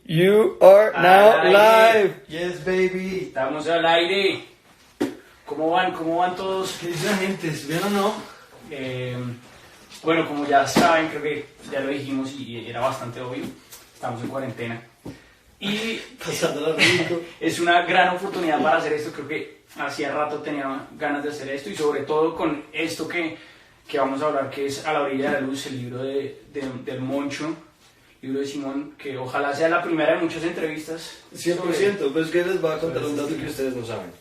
You are now live. Yes, baby. Estamos al aire. ¿Cómo van? ¿Cómo van todos? ¿Qué dice la gente? ¿Bien o no? Bueno, como ya saben, creo que ya lo dijimos y era bastante obvio. Estamos en cuarentena. Y Pasándola rico. es una gran oportunidad para hacer esto. Creo que hacía rato tenía ganas de hacer esto y sobre todo con esto que vamos a hablar, que es A la orilla de la luz, el libro del Moncho, libro de Simón, que ojalá sea la primera de muchas entrevistas. 100%, pues que les voy a contar un dato que ustedes no saben.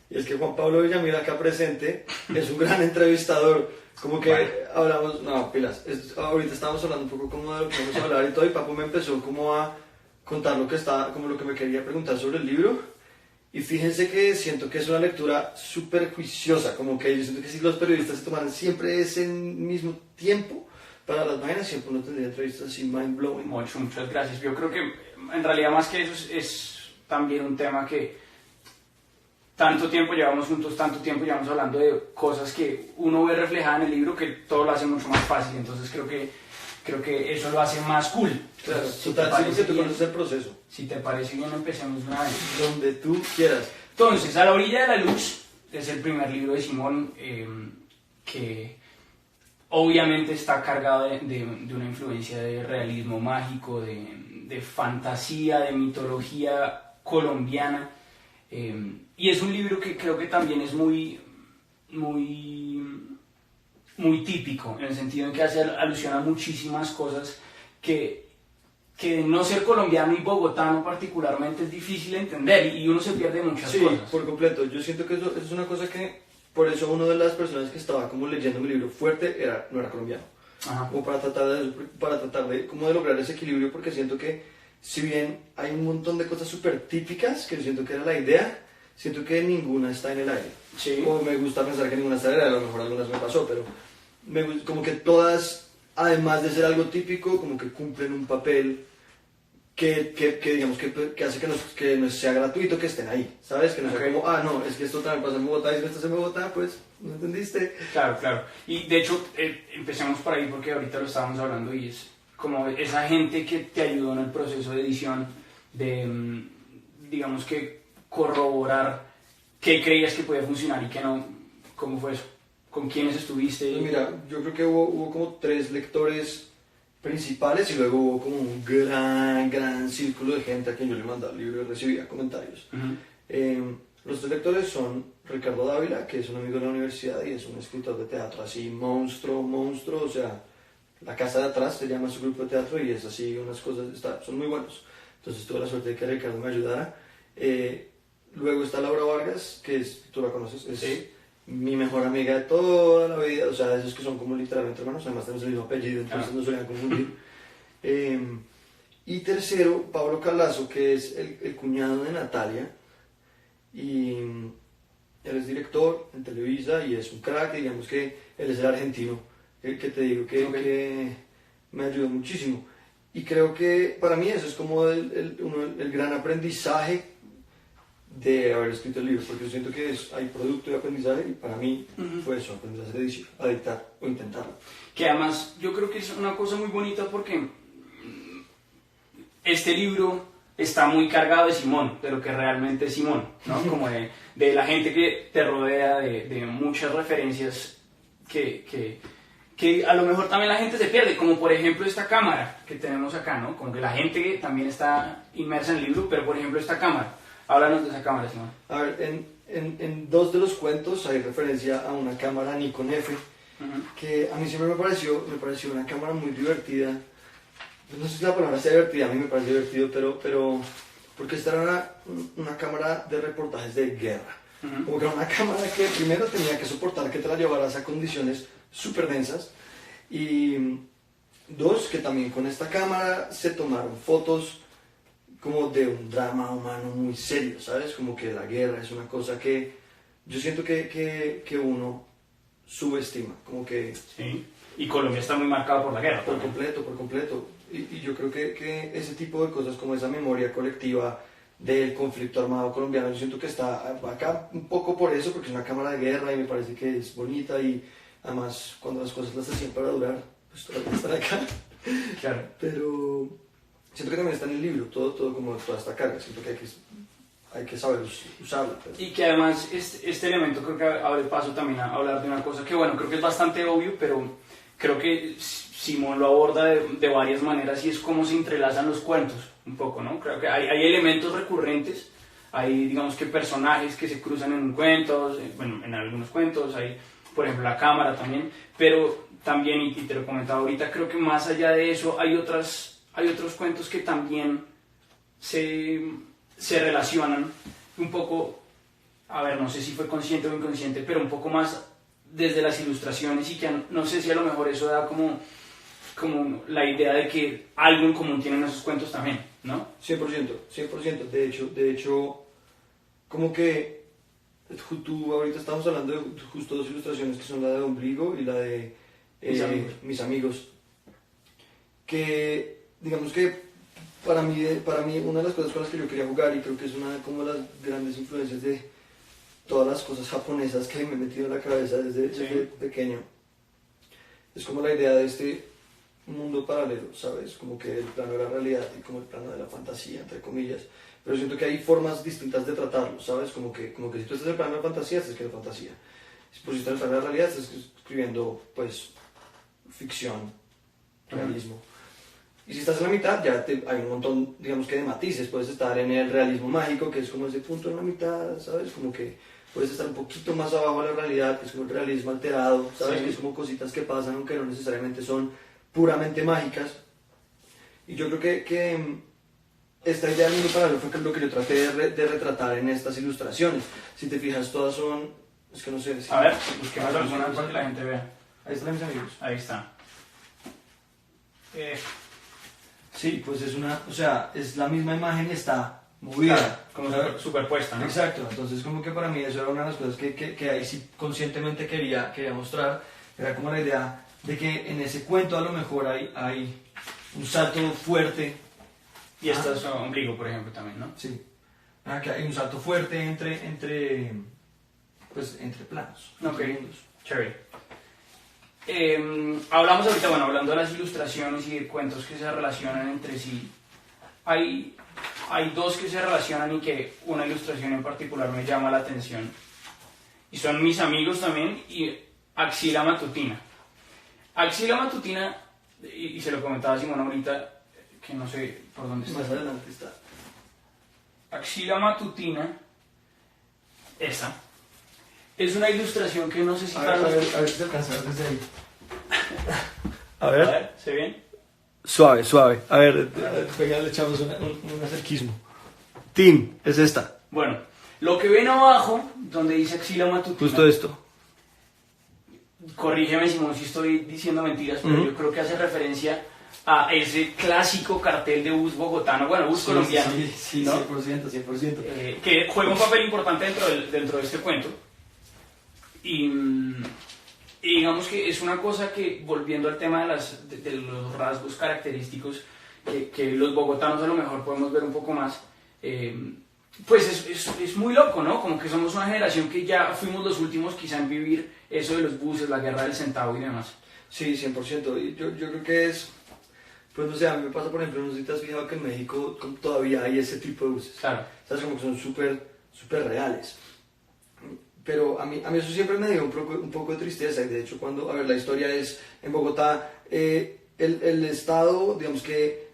Y es que Juan Pablo Villamil, acá presente, es un gran entrevistador. Como que hablamos, no, pilas, ahorita estábamos hablando un poco como de lo que vamos a hablar y todo, y Papo me empezó como a contar lo que me quería preguntar sobre el libro. Y fíjense que siento que es una lectura súper juiciosa, como que yo siento que si los periodistas se tomaran siempre ese mismo tiempo para las vainas, siempre uno tendría entrevistas así mind-blowing. Muchas gracias. Yo creo que en realidad más que eso es también un tema que tanto tiempo llevamos juntos, tanto tiempo llevamos hablando de cosas que uno ve reflejadas en el libro, que todo lo hace mucho más fácil. Entonces creo que eso lo hace más cool. Claro, Si total, te sí, parece porque tú bien, conoces el proceso. si te parece bien, empecemos una vez. Donde tú quieras. Entonces, A la orilla de la luz es el primer libro de Simón, que obviamente está cargado de una influencia de realismo mágico, de fantasía, de mitología colombiana. Y es un libro que creo que también es muy típico, en el sentido en que hace alusión a muchísimas cosas que de no ser colombiano y bogotano particularmente es difícil de entender y uno se pierde muchas Sí, cosas. por completo. Yo siento que eso es una cosa que, por eso una de las personas que estaba como leyendo mi libro fuerte no era colombiano. Ajá. Como para tratar de como de lograr ese equilibrio, porque siento que si bien hay un montón de cosas súper típicas, que siento que era la idea, siento que ninguna está en el aire. Sí. O me gusta pensar que ninguna está en el aire, a lo mejor algunas me pasó, pero como que todas, además de ser algo típico, como que cumplen un papel que digamos que hace que no sea gratuito que estén ahí, ¿sabes? Que no sea como, no, es que esto también pasa en Bogotá, y si no estás en Bogotá, pues, ¿no entendiste? Claro. Y de hecho, empecemos por ahí porque ahorita lo estábamos hablando y es como esa gente que te ayudó en el proceso de edición, de, digamos que corroborar qué creías que podía funcionar y qué no. ¿Cómo fue eso? ¿Con quiénes estuviste? Pues mira, yo creo que hubo como 3 lectores principales y luego hubo como un gran círculo de gente a quien yo le mandaba el libro y recibía comentarios. Uh-huh. Los 3 lectores son Ricardo Dávila, que es un amigo de la universidad y es un escritor de teatro así monstruo, o sea, La Casa de Atrás se llama su grupo de teatro y es así, unas cosas, son muy buenos. Entonces tuve la suerte de que Ricardo me ayudara. Luego está Laura Vargas, que tú la conoces, es Sí. mi mejor amiga de toda la vida, o sea, esos que son como literalmente hermanos, además tenemos el mismo apellido, entonces no se van a confundir. Y tercero, Pablo Calazo, que es el cuñado de Natalia, y él es director en Televisa y es un crack, digamos que él es el argentino, que te digo que me ayudó muchísimo. Y creo que para mí eso es como el gran aprendizaje de haber escrito el libro, porque yo siento que hay producto de aprendizaje y para mí fue eso, aprender a hacer edición, a dictar o intentarlo. Que además yo creo que es una cosa muy bonita porque este libro está muy cargado de Simón, de lo que realmente es Simón, ¿no? Como de la gente que te rodea, de muchas referencias que a lo mejor también la gente se pierde, como por ejemplo esta cámara que tenemos acá, ¿no? Como que la gente también está inmersa en el libro, pero por ejemplo esta cámara. Háblanos de esa cámara, Simón. A ver, en 2 de los cuentos hay referencia a una cámara Nikon F, que a mí siempre me pareció una cámara muy divertida. No sé si la palabra sea divertida, a mí me parece divertido, pero porque esta era una cámara de reportajes de guerra. Como que era una cámara que primero tenía que soportar que te la llevaras a condiciones súper densas, y 2, que también con esta cámara se tomaron fotos como de un drama humano muy serio, ¿sabes? Como que la guerra es una cosa que yo siento que uno subestima, como que... Sí, y Colombia está muy marcada por la guerra. Por completo. Y yo creo que ese tipo de cosas, como esa memoria colectiva del conflicto armado colombiano, yo siento que está acá un poco por eso, porque es una cámara de guerra y me parece que es bonita, y además cuando las cosas las hacían para durar, pues todavía están acá. Claro. Pero siento que también está en el libro, todo como toda esta carga, siento que hay que saber usarla. Pues. Y que además este elemento creo que abre paso también a hablar de una cosa que bueno, creo que es bastante obvio, pero creo que Simón lo aborda de varias maneras y es cómo se entrelazan los cuentos, un poco, ¿no? Creo que hay elementos recurrentes, hay digamos que personajes que se cruzan en cuentos, bueno, en algunos cuentos, hay por ejemplo la cámara también, pero también, y te lo comentaba ahorita, creo que más allá de eso hay otros cuentos que también se relacionan un poco, a ver, no sé si fue consciente o inconsciente, pero un poco más desde las ilustraciones y que no sé si a lo mejor eso da como la idea de que algo en común tienen esos cuentos también, ¿no? 100%. De hecho, como que tú ahorita estamos hablando de justo dos ilustraciones que son la de Ombligo y la de Mis amigos. Que, digamos que para mí una de las cosas con las que yo quería jugar, y creo que es una como las grandes influencias de todas las cosas japonesas que me he metido en la cabeza desde pequeño, es como la idea de este mundo paralelo, ¿sabes? Como que el plano de la realidad y como el plano de la fantasía, entre comillas. Pero siento que hay formas distintas de tratarlo, ¿sabes? Como que si tú estás en el plano de la fantasía, estás escribiendo fantasía. Si estás en el plano de la realidad, estás escribiendo, pues, ficción, realismo. Y si estás en la mitad, ya hay un montón, digamos que de matices. Puedes estar en el realismo mágico, que es como ese punto en la mitad, ¿sabes? Como que puedes estar un poquito más abajo de la realidad, que es como el realismo alterado, ¿sabes? Sí. Que es como cositas que pasan, aunque no necesariamente son puramente mágicas. Y yo creo que esta idea del mundo paralelo fue lo que yo traté de retratar en estas ilustraciones. Si te fijas, todas son... Es que no sé... A ver, busquemos alguna para que la gente vea. Ahí están mis amigos. Ahí está. Sí, pues es una... O sea, es la misma imagen y está movida. Claro, como superpuesta, ¿no? Exacto. Entonces, como que para mí eso era una de las cosas que ahí sí conscientemente quería mostrar. Era como la idea de que en ese cuento a lo mejor hay un salto fuerte. Y esto es Ombligo, por ejemplo, también, ¿no? Sí. Que hay un salto fuerte entre planos. Ok, chévere. Hablamos ahorita, bueno, hablando de las ilustraciones y de cuentos que se relacionan entre sí. Hay dos que se relacionan y que una ilustración en particular me llama la atención. Y son Mis amigos también y Axila Matutina. Axila Matutina, y se lo comentaba a Simón ahorita, que no sé por dónde está. Más adelante está. Axila Matutina, esa. Es una ilustración que no sé si... A ver si te alcanza a ver desde ahí. A ver, ¿se ven? Suave. A ver, le echamos un acerquismo. Tim, es esta. Bueno, lo que ven abajo, donde dice Axila Matutina... Justo esto. Corrígeme, Simón, si estoy diciendo mentiras, pero yo creo que hace referencia a ese clásico cartel de bus bogotano, bueno, bus colombiano. Sí, ¿no? 100%. Que juega un papel importante dentro de este cuento. Y digamos que es una cosa que, volviendo al tema de los rasgos característicos, que los bogotanos a lo mejor podemos ver un poco más, pues es muy loco, ¿no? Como que somos una generación que ya fuimos los últimos quizá en vivir eso de los buses, la guerra del centavo y demás. Sí, 100%. Y yo creo que es... Pues no sé, a mí me pasa, por ejemplo, no sé si te has fijado que en México todavía hay ese tipo de buses. Claro. ¿Sabes? Como que son súper reales. Pero a mí eso siempre me dio un poco de tristeza. Y de hecho, a ver, la historia es, en Bogotá, el Estado, digamos que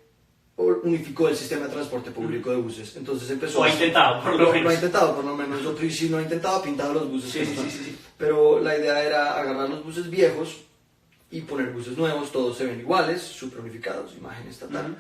unificó el sistema de transporte público de buses. Entonces empezó... Lo ha intentado, por lo menos. Lo ha intentado, por lo menos. Sí, no ha intentado pintar los buses. Sí. Pero la idea era agarrar los buses viejos y poner buses nuevos, todos se ven iguales, súper unificados, imagen estatal.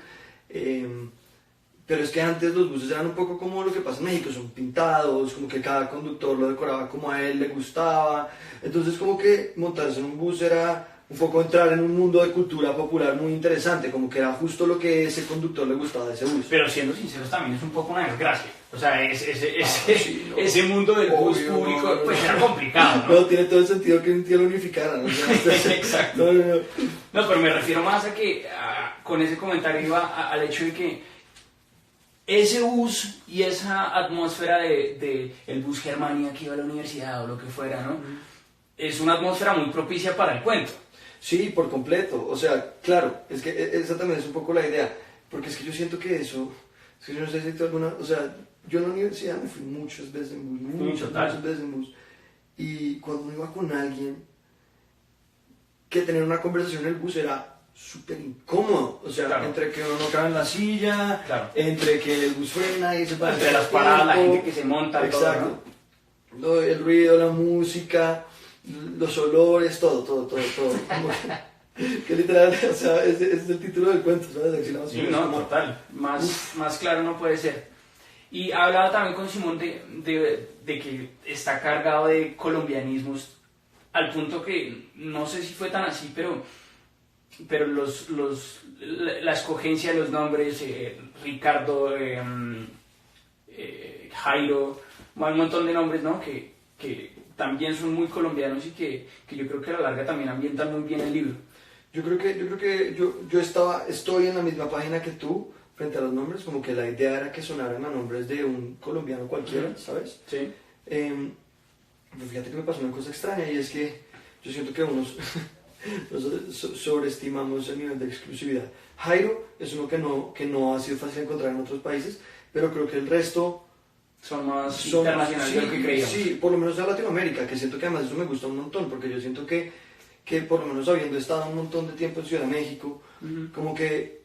Pero es que antes los buses eran un poco como lo que pasa en México, son pintados, como que cada conductor lo decoraba como a él le gustaba. Entonces como que montarse en un bus era un poco entrar en un mundo de cultura popular muy interesante, como que era justo lo que ese conductor le gustaba de ese bus. Pero siendo sinceros también es un poco una desgracia. O sea, ese mundo del bus público pues era complicado, ¿no? No, tiene todo el sentido que un tío lo unificara, ¿no? Exacto. No, pero me refiero más a que con ese comentario iba al hecho de que ese bus y esa atmósfera de el bus Germania que iba a la universidad o lo que fuera, ¿no? Es una atmósfera muy propicia para el cuento. Sí, por completo. O sea, claro, es que esa también es un poco la idea. porque es que yo siento que eso, es que yo no sé si tú alguna, o sea, yo en la universidad me fui muchas veces en bus, muchas veces en bus, y cuando me iba con alguien, que tener una conversación en el bus era súper incómodo, o sea, entre que uno no cabe en la silla, entre que el bus frena y se para entre las paradas, la gente que se monta, exacto, todo, ¿no? El ruido, la música, los olores, todo. Que literal, o sea, es el título del cuento, ¿sabes? Sí, no, total, más claro no puede ser. Y hablaba también con Simón de que está cargado de colombianismos, al punto que no sé si fue tan así, pero la escogencia de los nombres, Ricardo, Jairo, hay un montón de nombres, ¿no? que también son muy colombianos y que yo creo que a la larga también ambientan muy bien el libro. Yo creo que yo estoy en la misma página que tú frente a los nombres, como que la idea era que sonaran a nombres de un colombiano cualquiera, ¿sabes? Sí. Pues fíjate que me pasó una cosa extraña y es que yo siento que unos sobreestimamos el nivel de exclusividad. Jairo es uno que no ha sido fácil encontrar en otros países, pero creo que el resto son más internacionales de lo que creíamos. Sí, por lo menos de Latinoamérica, que siento que además eso me gusta un montón, porque yo siento que por lo menos habiendo estado un montón de tiempo en Ciudad de México, como que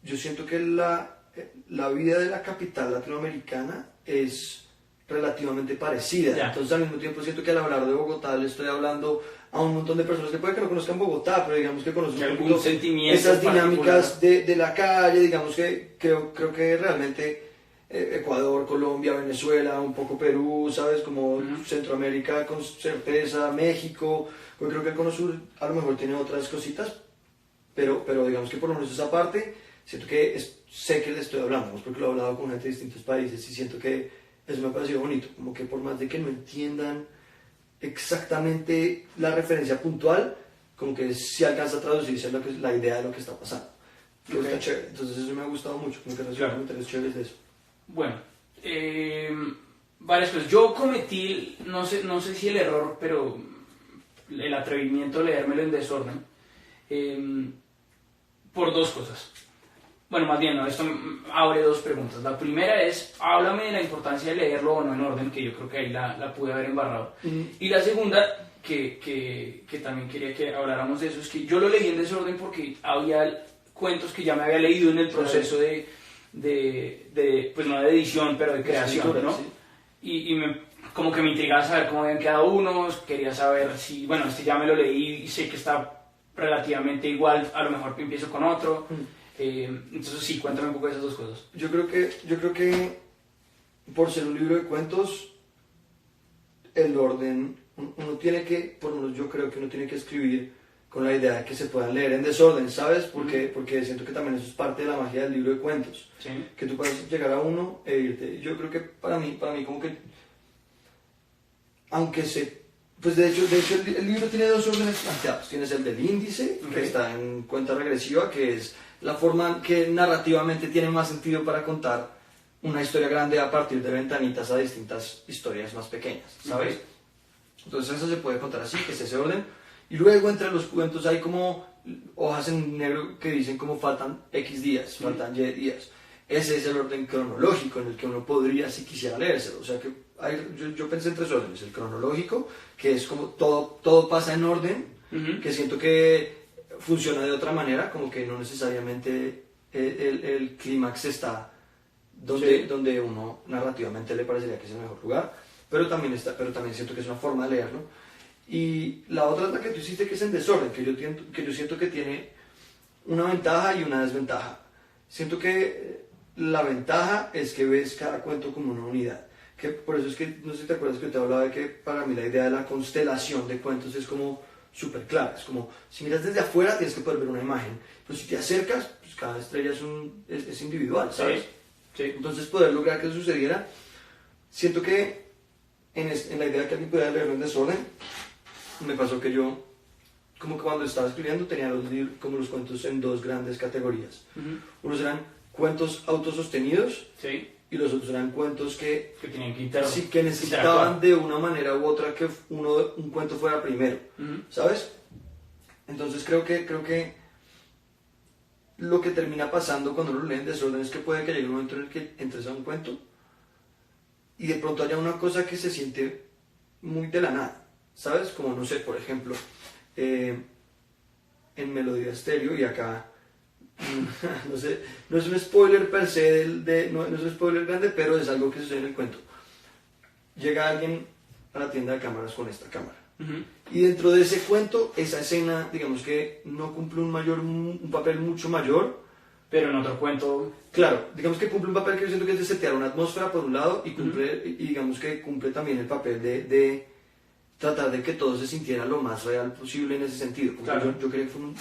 yo siento que la vida de la capital latinoamericana es relativamente parecida. Ya. Entonces al mismo tiempo siento que al hablar de Bogotá le estoy hablando a un montón de personas que puede que no conozcan Bogotá, pero digamos que conocen algún sentimiento esas dinámicas de la calle, digamos que creo que realmente Ecuador, Colombia, Venezuela, un poco Perú, ¿sabes? Como Centroamérica con certeza, México, yo creo que el Cono Sur a lo mejor tiene otras cositas, pero digamos que por lo menos esa parte, siento que sé que le estoy hablando, ¿no? Porque lo he hablado con gente de distintos países y siento que eso me ha parecido bonito, como que por más de que no entiendan exactamente la referencia puntual, como que sí alcanza a traducirse la idea de lo que está pasando. Que está chévere. Entonces eso me ha gustado mucho, como que recibo comentarios chéveres de eso. Bueno, varias cosas. Yo cometí, no sé si el error, pero el atrevimiento de leérmelo en desorden, por dos cosas. Bueno, más bien, no, esto abre dos preguntas. La primera es, háblame de la importancia de leerlo o no en orden, que yo creo que ahí la pude haber embarrado. Y la segunda, que también quería que habláramos de eso, es que yo lo leí en desorden porque había cuentos que ya me había leído en el proceso pues no de edición, pero de creación, ¿no? Sí. Y como que me intrigaba saber cómo habían quedado unos, quería saber si, bueno, este ya me lo leí y sé que está relativamente igual, a lo mejor que empiezo con otro. Entonces sí, cuéntame un poco de esas dos cosas. Yo creo que por ser un libro de cuentos, el orden, uno tiene que, por lo menos yo creo que uno tiene que escribir con la idea de que se puedan leer en desorden, ¿sabes? Porque siento que también eso es parte de la magia del libro de cuentos. Sí. Que tú puedas llegar a uno e irte. Yo creo que para mí como que, aunque pues de hecho el libro tiene dos órdenes planteados. Tienes el del índice, que está en cuenta regresiva, que es la forma que narrativamente tiene más sentido para contar una historia grande a partir de ventanitas a distintas historias más pequeñas, ¿sabes? Entonces eso se puede contar así, que es ese orden. Y luego entre los cuentos hay como hojas en negro que dicen como faltan X días, faltan Y días. Ese es el orden cronológico en el que uno podría, si quisiera leérselo. O sea que yo pensé en tres órdenes. El cronológico, que es como todo pasa en orden, que siento que funciona de otra manera, como que no necesariamente el clímax está donde uno narrativamente le parecería que es el mejor lugar, pero también siento que es una forma de leerlo. Y la otra es la que tú hiciste, que es en desorden, que yo siento que tiene una ventaja y una desventaja. Siento que la ventaja es que ves cada cuento como una unidad. Que por eso es que, no sé si te acuerdas que te hablaba de que para mí la idea de la constelación de cuentos es como súper clara. Es como, si miras desde afuera tienes que poder ver una imagen, pero si te acercas, pues cada estrella es individual, ¿sabes? Sí. Entonces poder lograr que eso sucediera, siento que en la idea de que alguien pudiera leerlo en desorden, me pasó que yo, como que cuando estaba escribiendo, tenía como los cuentos en dos grandes categorías. Unos eran cuentos autosostenidos, y los otros eran cuentos que necesitaban de una manera u otra que un cuento fuera primero, ¿sabes? Entonces creo que lo que termina pasando cuando uno lo lee en desorden es que puede que llegue un momento en el que entres a un cuento y de pronto haya una cosa que se siente muy de la nada, ¿sabes? Como, no sé, por ejemplo, en Melodía Estéreo, y acá, no sé, no es un spoiler per se, no es un spoiler grande, pero es algo que sucede en el cuento. Llega alguien a la tienda de cámaras con esta cámara. Y dentro de ese cuento, esa escena, digamos que no cumple un papel mucho mayor. Pero en otro cuento... Claro, digamos que cumple un papel que yo siento que es de setear una atmósfera por un lado y cumple, y digamos que cumple también el papel de tratar de que todo se sintiera lo más real posible en ese sentido. Porque claro. yo creo que fue como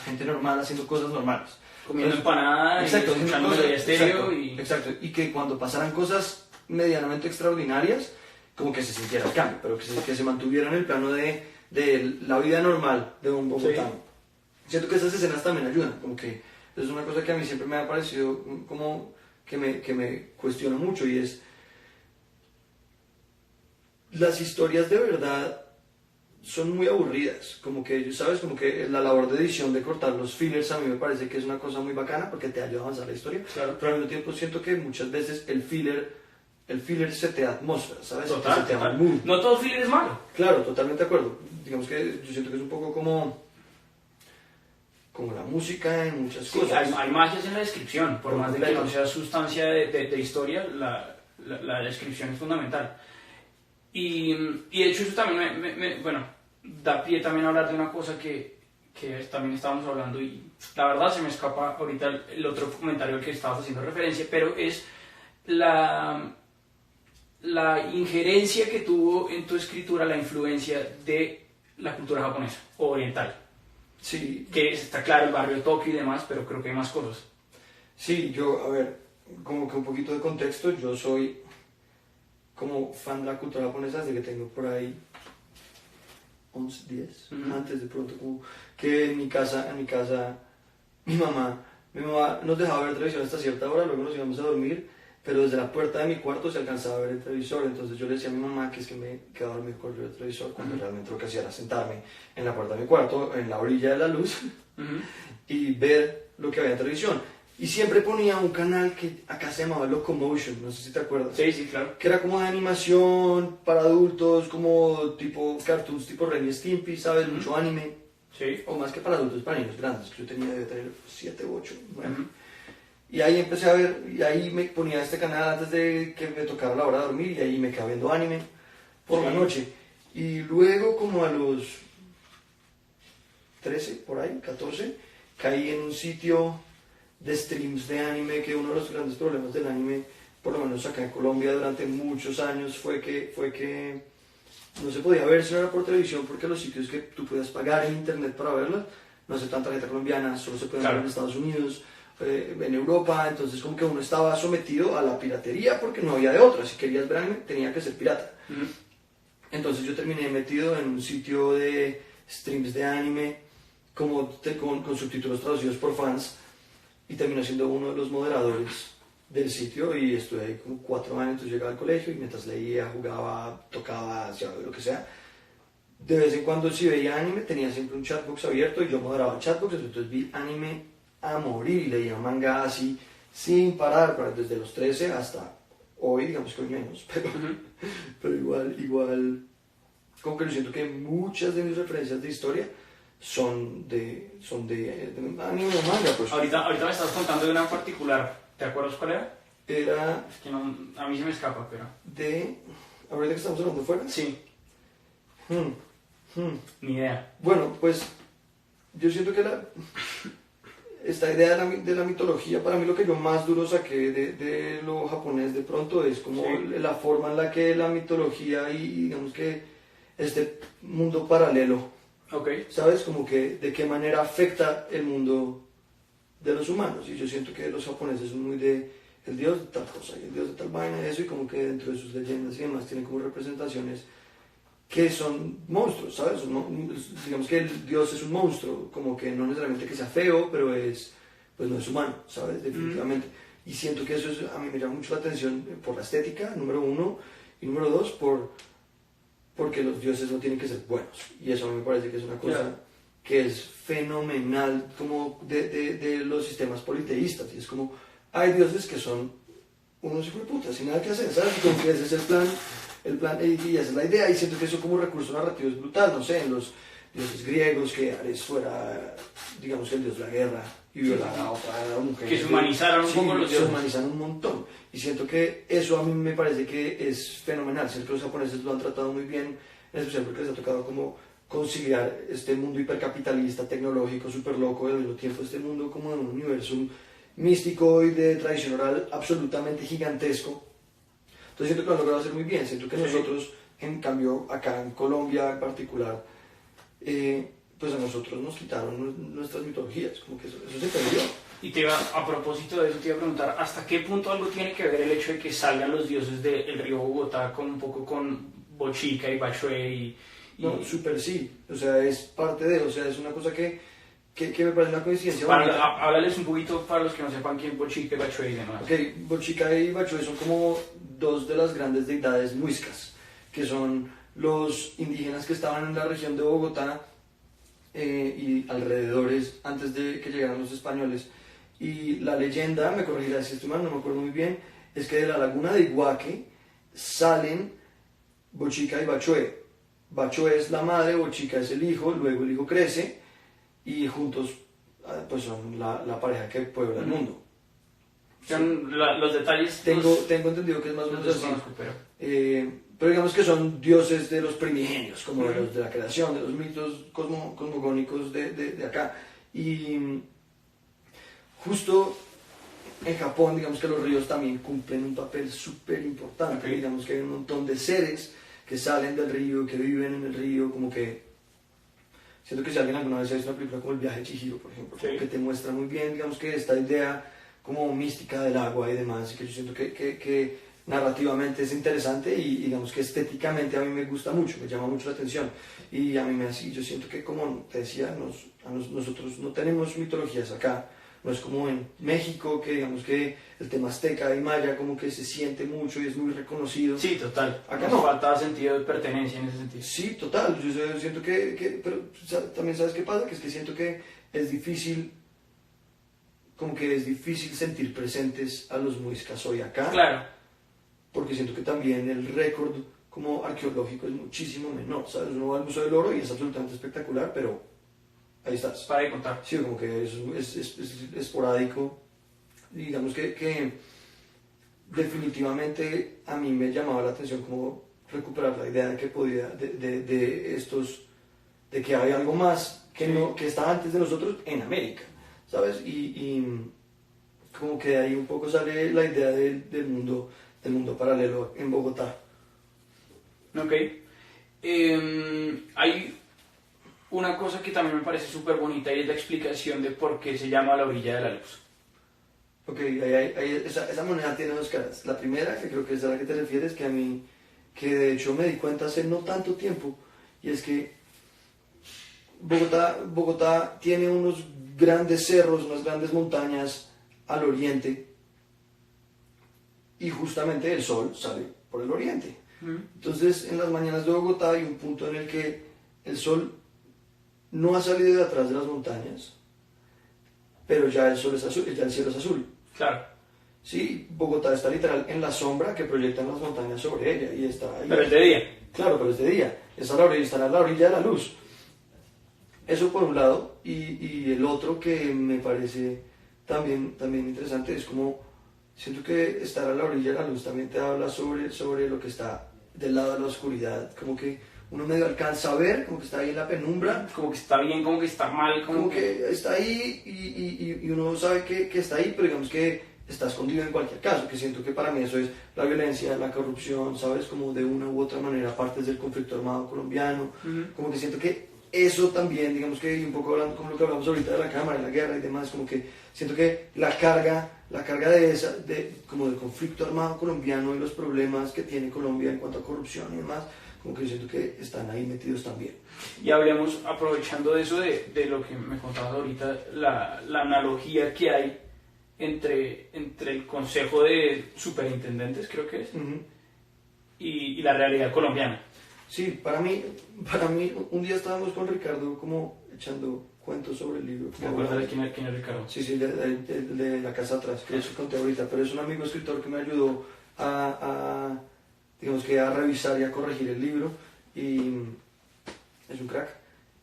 gente normal haciendo cosas normales. Comiendo empanadas, exacto, escuchando Melodía Estéreo y... Exacto, y que cuando pasaran cosas medianamente extraordinarias, como que se sintiera el cambio, pero que se mantuviera en el plano de la vida normal de un bogotano. Sí. Siento que esas escenas también ayudan, como que es una cosa que a mí siempre me ha parecido como que me cuestiona mucho, y es las historias de verdad son muy aburridas, como que, ¿sabes? Como que la labor de edición, de cortar los fillers, a mí me parece que es una cosa muy bacana porque te ayuda a avanzar la historia, claro. Pero al mismo tiempo siento que muchas veces el filler se te da atmósfera, ¿sabes? Total, se te da total. mood. No todo filler es malo. Claro, totalmente de acuerdo. Digamos que yo siento que es un poco como la música en muchas cosas. Hay magias en la descripción, por más de que no sea sustancia de historia, la descripción es fundamental. Y de hecho eso también bueno, da pie también a hablar de una cosa que también estábamos hablando, y la verdad se me escapa ahorita el otro comentario al que estabas haciendo referencia, pero es la injerencia que tuvo en tu escritura la influencia de la cultura japonesa o oriental. Sí. Que está claro el barrio Tokio y demás, pero creo que hay más cosas. Sí, yo, a ver, como que un poquito de contexto, yo soy como fan de la cultura japonesa desde que tengo por ahí 11, 10, antes de pronto, como que en mi casa, mi mamá nos dejaba ver televisión hasta cierta hora, luego nos íbamos a dormir, pero desde la puerta de mi cuarto se alcanzaba a ver el televisor, entonces yo le decía a mi mamá que es que me quedaba dormido con el televisor, cuando realmente lo que hacía era sentarme en la puerta de mi cuarto, en la orilla de la luz, y ver lo que había en televisión. Y siempre ponía un canal que acá se llamaba Locomotion, no sé si te acuerdas. Sí, sí, claro. Que era como de animación para adultos, como tipo cartoons, tipo Ren y Stimpy, ¿sabes? Mucho anime. Sí. O más que para adultos, para niños grandes, que yo debía tener 7, 8, 9. Y ahí empecé a ver, y ahí me ponía este canal antes de que me tocara la hora de dormir, y ahí me quedaba viendo anime por la noche. Y luego, como a los 13, por ahí, 14, caí en un sitio de streams de anime, que uno de los grandes problemas del anime, por lo menos acá en Colombia durante muchos años, fue que no se podía ver si no era por televisión, porque los sitios que tú puedas pagar en internet para verlos no aceptan tarjeta colombiana, solo se pueden ver en Estados Unidos, en Europa, entonces como que uno estaba sometido a la piratería porque no había de otra, si querías ver anime tenía que ser pirata. Entonces yo terminé metido en un sitio de streams de anime con subtítulos traducidos por fans, y terminé siendo uno de los moderadores del sitio, y estuve ahí como 4 años. Entonces llegaba al colegio y mientras leía, jugaba, tocaba, hacía lo que sea, de vez en cuando si veía anime tenía siempre un chatbox abierto y yo moderaba el chatbox, entonces vi anime a morir y leía manga así sin parar, desde los 13 hasta hoy, digamos que hoy menos, pero igual como que yo siento que muchas de mis referencias de historia son de anime o manga, pues. Ahorita me estabas contando de una en particular, ¿te acuerdas cuál era? Era Es que no, a mí se me escapa, pero... ¿ahorita que estamos hablando fuera? Sí. Ni idea. Bueno, pues yo siento que esta idea de la mitología, para mí lo que yo más duro saqué de lo japonés de pronto es como la forma en la que la mitología y digamos que este mundo paralelo, ¿sabes? Como que de qué manera afecta el mundo de los humanos. Y yo siento que los japoneses son muy de el dios de tal cosa y el dios de tal vaina y eso, y como que dentro de sus leyendas y demás tienen como representaciones que son monstruos, ¿sabes? Digamos que el dios es un monstruo, como que no necesariamente que sea feo, pero pues no es humano, ¿sabes? Definitivamente. Y siento que eso a mí me llama mucho la atención por la estética, número 1, y número 2, porque los dioses no tienen que ser buenos. Y eso a mí me parece que es una cosa que es fenomenal como de los sistemas politeístas, y es como, hay dioses que son unos hijos de puta, sin nada que hacer, ¿sabes? Como que ese es el plan, y esa es la idea, y siento que eso como recurso narrativo es brutal, no sé, en los dioses griegos, que Ares fuera, digamos, el dios de la guerra, y violara a otra mujer. Que se humanizaron un poco los dioses. Se humanizan un montón, y siento que eso a mí me parece que es fenomenal, siento que los japoneses lo han tratado muy bien, en especial porque les ha tocado como conciliar este mundo hipercapitalista, tecnológico, súper loco, y al mismo tiempo este mundo como en un universo místico y de tradición oral absolutamente gigantesco. Entonces siento que lo han logrado hacer muy bien, siento que nosotros, en cambio, acá en Colombia en particular, pues a nosotros nos quitaron nuestras mitologías, como que eso se perdió. Y a propósito de eso, te iba a preguntar, ¿hasta qué punto algo tiene que ver el hecho de que salgan los dioses del río Bogotá con un poco con Bochica y Bachué No, súper sí, o sea, es parte de, o sea, es una cosa que me parece una coincidencia. Háblales un poquito para los que no sepan quién es Bochica y Bachué y demás. Ok, Bochica y Bachué son como dos de las grandes deidades muiscas, que son los indígenas que estaban en la región de Bogotá y alrededores antes de que llegaran los españoles. Y la leyenda, me corregirá si estoy mal, no me acuerdo muy bien, es que de la laguna de Iguaque salen Bochica y Bachué. Bachué es la madre, Bochica es el hijo, luego el hijo crece y juntos pues son la pareja que puebla el mundo. Son los detalles. Tengo entendido que es más o menos así. Pero digamos que son dioses de los primigenios, como de los de la creación, de los mitos cosmogónicos de acá. Y justo en Japón, digamos que los ríos también cumplen un papel súper importante. Digamos que hay un montón de seres que salen del río, que viven en el río, como que... Siento que si alguien alguna vez ha visto una película como El viaje de Chihiro, por ejemplo, como que te muestra muy bien, digamos que esta idea como mística del agua y demás, y que yo siento que narrativamente es interesante y digamos que estéticamente a mí me gusta mucho, me llama mucho la atención. Y a mí yo siento que, como te decía, nosotros no tenemos mitologías acá. No es como en México, que digamos que el tema azteca y maya como que se siente mucho y es muy reconocido. Sí, total. Acá nos no. falta sentido de pertenencia en ese sentido. Sí, total. Yo siento pero también sabes qué pasa, que es que siento que es difícil, como que es difícil sentir presentes a los muiscas hoy acá. Claro. Porque siento que también el récord como arqueológico es muchísimo menor, ¿sabes? Uno va al Museo del Oro y es absolutamente espectacular, pero ahí estás. Para de contar. Sí, como que es esporádico. Digamos que definitivamente a mí me llamaba la atención como recuperar la idea de que podía, de que hay algo más que está antes de nosotros en América, ¿sabes? Y como que de ahí un poco sale la idea del mundo paralelo en Bogotá. Ok. Hay una cosa que también me parece súper bonita y es la explicación de por qué se llama La Orilla de la Luz. Ok, esa moneda tiene dos caras. La primera, que creo que es a la que te refieres, que de hecho me di cuenta hace no tanto tiempo, y es que Bogotá tiene unos grandes cerros, unas grandes montañas al oriente, y justamente el sol sale por el oriente. Entonces, en las mañanas de Bogotá hay un punto en el que el sol no ha salido de atrás de las montañas, pero ya el sol es azul, ya el cielo es azul. Claro. Sí, Bogotá está literal en la sombra que proyectan las montañas sobre ella y está ahí. Pero es de día. Claro, pero es de día. Está a la orilla de la luz. Eso por un lado, y el otro que me parece también interesante es como, siento que estar a la orilla de la luz también te habla sobre lo que está del lado de la oscuridad, como que uno medio alcanza a ver, como que está ahí en la penumbra. Como que está bien, como que está mal. Como que está ahí y uno sabe que está ahí, pero digamos que está escondido en cualquier caso, que siento que para mí eso es la violencia, la corrupción, ¿sabes? Como de una u otra manera partes del conflicto armado colombiano, como que siento que eso también, digamos que un poco hablando como lo que hablamos ahorita de la cámara, de la guerra y demás, como que siento que la carga como del conflicto armado colombiano y los problemas que tiene Colombia en cuanto a corrupción y demás, como que siento que están ahí metidos también. Y hablemos, aprovechando de eso, de lo que me contabas ahorita, la analogía que hay entre el Consejo de Superintendentes, creo que es, y la realidad colombiana. Sí, para mí, un día estábamos con Ricardo como echando cuentos sobre el libro. ¿Te acuerdas de quién es Ricardo? Sí, el de la casa atrás, que eso conté ahorita, pero es un amigo escritor que me ayudó digamos que a revisar y a corregir el libro, y es un crack.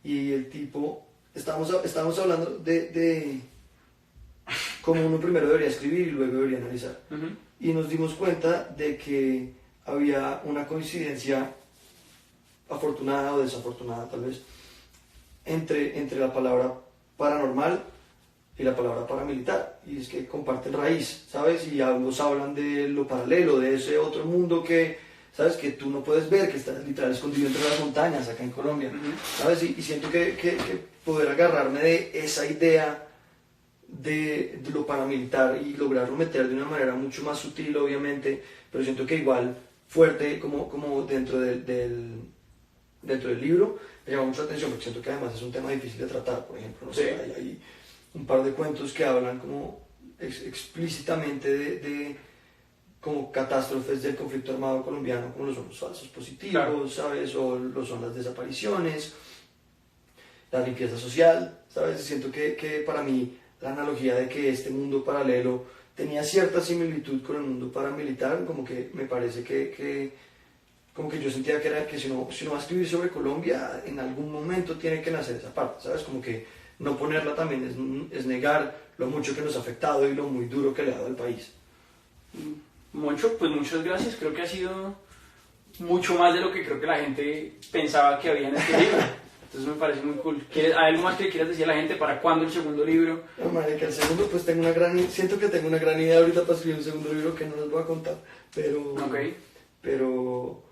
Y el tipo, estábamos hablando de cómo uno primero debería escribir y luego debería analizar. Uh-huh. Y nos dimos cuenta de que había una coincidencia afortunada o desafortunada tal vez entre la palabra paranormal y la palabra paramilitar, y es que comparten raíz, ¿sabes? Y ambos hablan de lo paralelo, de ese otro mundo que, ¿sabes? Que tú no puedes ver, que está literal escondido entre las montañas acá en Colombia, ¿sabes? Y siento que poder agarrarme de esa idea de lo paramilitar y lograrlo meter de una manera mucho más sutil, obviamente, pero siento que igual fuerte como dentro del libro, me llama mucho la atención porque siento que además es un tema difícil de tratar. Por ejemplo, no sé, Sí. hay un par de cuentos que hablan como explícitamente de como catástrofes del conflicto armado colombiano, como lo son los falsos positivos, Claro. ¿sabes? O lo son las desapariciones, la limpieza social, ¿sabes? Siento que para mí la analogía de que este mundo paralelo tenía cierta similitud con el mundo paramilitar, como que me parece como que yo sentía que era que si uno va a escribir sobre Colombia, en algún momento tiene que nacer esa parte, ¿sabes? Como que no ponerla también es negar lo mucho que nos ha afectado y lo muy duro que le ha dado al país. Mucho, pues muchas gracias. Creo que ha sido mucho más de lo que creo que la gente pensaba que había en este libro. Entonces me parece muy cool. ¿Hay algo más que quieras decir a la gente? ¿Para cuándo el segundo libro? No, marica, el segundo, pues siento que tengo una gran idea ahorita para escribir un segundo libro que no les voy a contar, pero... Ok. Pero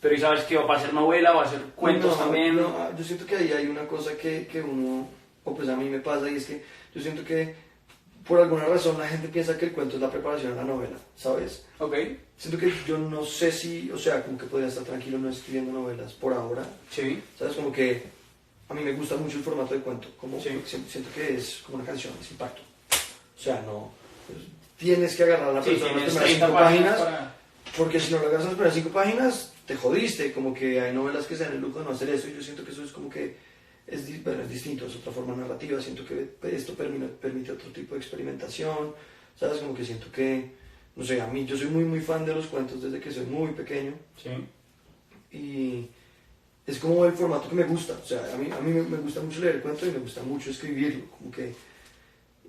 Pero ¿y sabes qué? ¿Va a ser novela? ¿Va a ser cuentos también? No, yo siento que ahí hay una cosa que uno, o pues a mí me pasa, y es que yo siento que por alguna razón la gente piensa que el cuento es la preparación a la novela, ¿sabes? Ok. Siento que yo no sé si, o sea, como que podría estar tranquilo no escribiendo novelas por ahora, Sí. ¿sabes? Como que a mí me gusta mucho el formato de cuento, como Sí. siento que es como una canción, es impacto. O sea, no, pues, tienes que agarrar a la Sí, persona en las tienes primeras 30 5 páginas, para... porque si no lo agarras en las primeras 5 páginas, te jodiste. Como que hay novelas que se dan el lujo de no hacer eso, y yo siento que eso es como que es distinto, es otra forma narrativa. Siento que esto permite otro tipo de experimentación, ¿sabes? Como que siento que, no sé, a mí yo soy muy fan de los cuentos desde que soy muy pequeño, Sí. y es como el formato que me gusta. O sea, a mí me gusta mucho leer cuentos y me gusta mucho escribirlo. Como que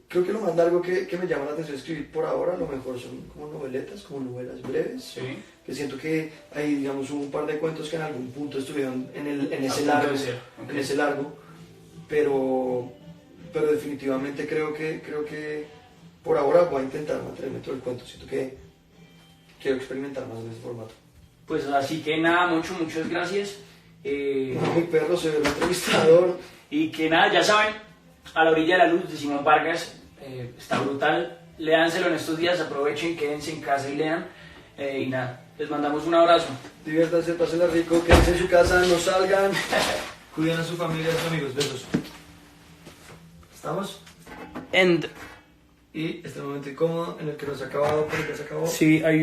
creo que lo más largo que me llama la atención escribir por ahora, a lo mejor son como noveletas, como novelas breves. Sí. Que siento que ahí, digamos, hubo un par de cuentos que en algún punto estuvieron en ese punto largo, de ser, ok. en ese largo, pero definitivamente creo que por ahora voy a intentar mantenerme todo el cuento. Siento que quiero experimentar más en ese formato. Pues así que nada, muchas gracias. No, mi perro se ve el entrevistador. Y que nada, ya saben, A la orilla de la luz de Simón Vargas, está brutal. Léanselo en estos días, aprovechen, quédense en casa y lean. Y nada, les mandamos un abrazo. Diviértanse, pásenla rico, quédense en su casa, no salgan. Cuiden a su familia, a sus amigos. Besos. ¿Estamos? End. Y este momento incómodo en el que nos ha acabado, porque se acabó. Sí, hay